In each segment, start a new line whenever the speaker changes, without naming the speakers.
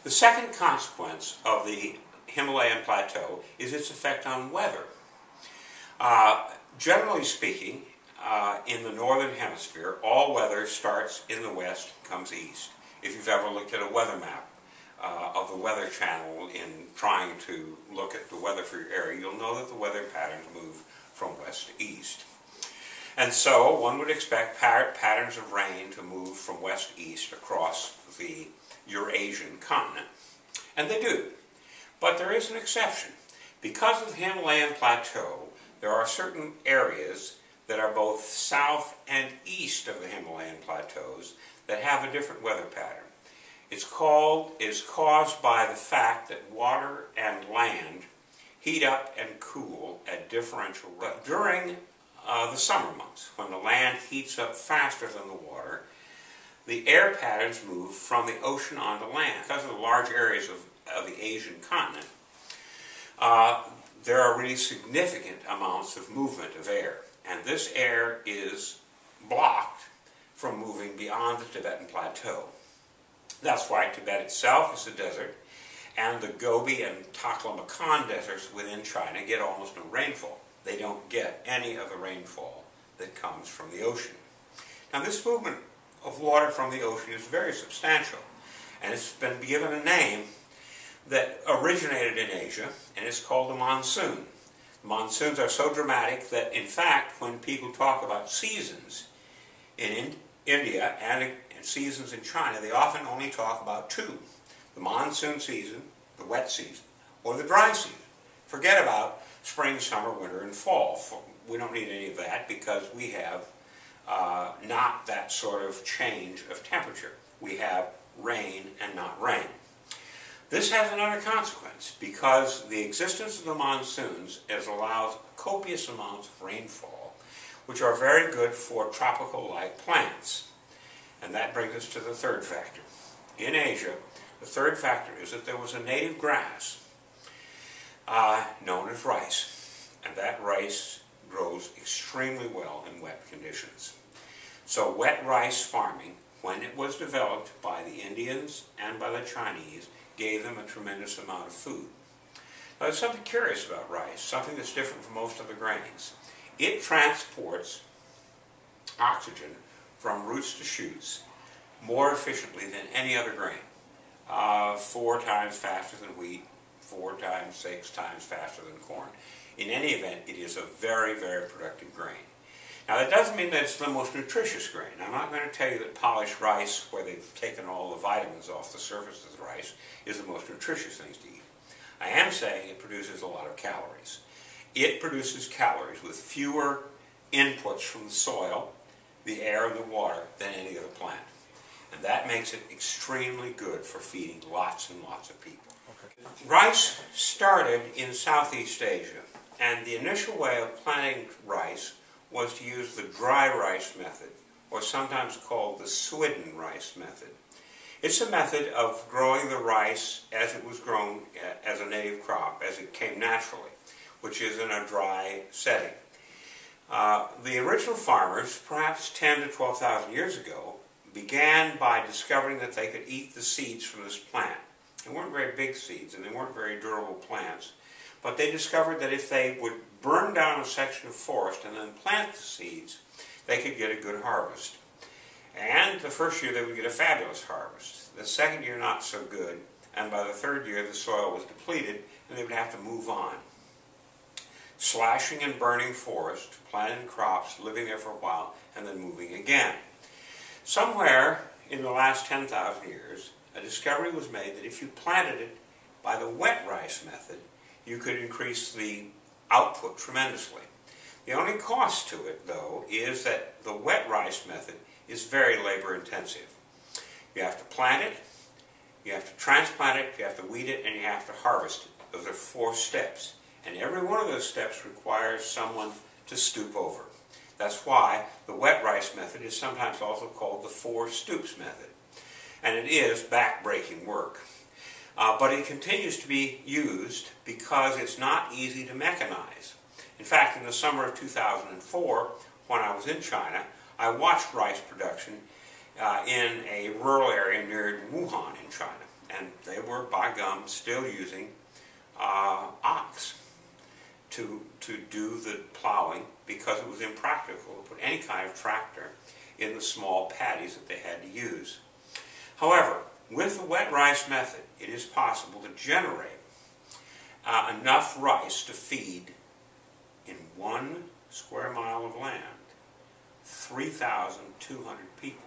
The second consequence of the Himalayan plateau is its effect on weather. Generally speaking, in the northern hemisphere, all weather starts in the west, comes east. If you've ever looked at a weather map of the Weather Channel in trying to look at the weather for your area, you'll know that the weather patterns move from west to east. And so one would expect patterns of rain to move from west to east across the Eurasian continent. And they do. But there is an exception. Because of the Himalayan plateau, there are certain areas that are both south and east of the Himalayan plateaus that have a different weather pattern. It's caused by the fact that water and land heat up and cool at differential rates. But during the summer months, when the land heats up faster than the water, the air patterns move from the ocean onto land. Because of the large areas of the Asian continent, there are really significant amounts of movement of air. And this air is blocked from moving beyond the Tibetan plateau. That's why Tibet itself is a desert, and the Gobi and Taklamakan deserts within China get almost no rainfall. They don't get any of the rainfall that comes from the ocean. Now, this movement of water from the ocean is very substantial, and it's been given a name that originated in Asia, and it's called the monsoon. Monsoons are so dramatic that, in fact, when people talk about seasons in India and seasons in China, they often only talk about two: the monsoon season, the wet season, or the dry season. Forget about spring, summer, winter, and fall. We don't need any of that because we have not that sort of change of temperature. We have rain and not rain. This has another consequence, because the existence of the monsoons allows copious amounts of rainfall, which are very good for tropical-like plants. And that brings us to the third factor. In Asia, the third factor is that there was a native grass known as rice, and that rice grows extremely well in wet conditions. So wet rice farming, when it was developed by the Indians and by the Chinese, gave them a tremendous amount of food. Now, there's something curious about rice, something that's different from most other grains. It transports oxygen from roots to shoots more efficiently than any other grain. 4 times faster than wheat, 6 times faster than corn. In any event, it is a very, very productive grain. Now, that doesn't mean that it's the most nutritious grain. I'm not going to tell you that polished rice, where they've taken all the vitamins off the surface of the rice, is the most nutritious thing to eat. I am saying it produces a lot of calories. It produces calories with fewer inputs from the soil, the air, and the water than any other plant. And that makes it extremely good for feeding lots and lots of people. Okay. Rice started in Southeast Asia, and the initial way of planting rice was to use the dry rice method, or sometimes called the Swidden rice method. It's a method of growing the rice as it was grown as a native crop, as it came naturally, which is in a dry setting. The original farmers, perhaps 10 to 12,000 years ago, began by discovering that they could eat the seeds from this plant. They weren't very big seeds, and they weren't very durable plants, but they discovered that if they would burn down a section of forest and then plant the seeds, they could get a good harvest. And the first year they would get a fabulous harvest. The second year not so good, and by the third year the soil was depleted and they would have to move on. Slashing and burning forest, planting crops, living there for a while, and then moving again. Somewhere in the last 10,000 years, a discovery was made that if you planted it by the wet rice method, you could increase the output tremendously. The only cost to it, though, is that the wet rice method is very labor intensive. You have to plant it, you have to transplant it, you have to weed it, and you have to harvest it. Those are 4 steps. And every one of those steps requires someone to stoop over. That's why the wet rice method is sometimes also called the 4 stoops method. And it is back-breaking work. But it continues to be used because it's not easy to mechanize. In fact, in the summer of 2004, when I was in China, I watched rice production in a rural area near Wuhan in China. and they were, by gum, still using ox to do the plowing because it was impractical to put any kind of tractor in the small paddies that they had to use. However, with the wet rice method, it is possible to generate enough rice to feed, in 1 square mile of land, 3,200 people.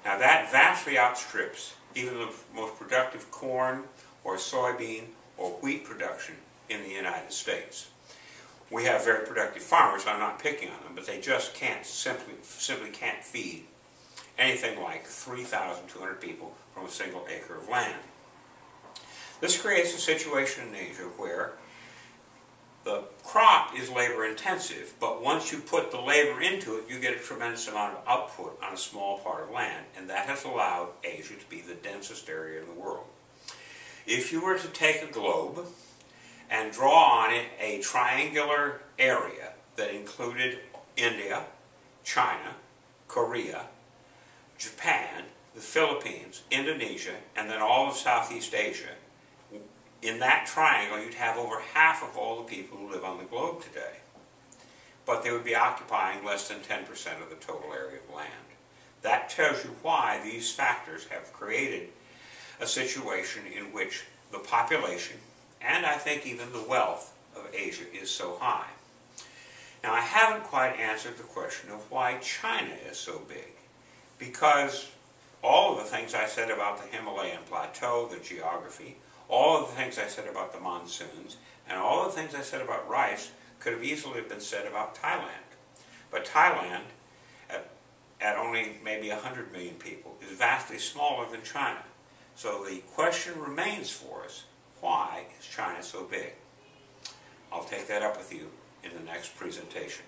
Now that vastly outstrips even the most productive corn or soybean or wheat production in the United States. We have very productive farmers, so I'm not picking on them, but they just can't, simply can't feed anything like 3,200 people from a single acre of land. This creates a situation in Asia where the crop is labor intensive, but once you put the labor into it, you get a tremendous amount of output on a small part of land, and that has allowed Asia to be the densest area in the world. If you were to take a globe and draw on it a triangular area that included India, China, Korea, Japan, the Philippines, Indonesia, and then all of Southeast Asia, in that triangle you'd have over half of all the people who live on the globe today. But they would be occupying less than 10% of the total area of land. That tells you why these factors have created a situation in which the population, and I think even the wealth of Asia, is so high. Now, I haven't quite answered the question of why China is so big, because all of the things I said about the Himalayan plateau, the geography, all of the things I said about the monsoons, and all of the things I said about rice could have easily been said about Thailand. But Thailand, at only maybe 100 million people, is vastly smaller than China. So the question remains for us, why is China so big? I'll take that up with you in the next presentation.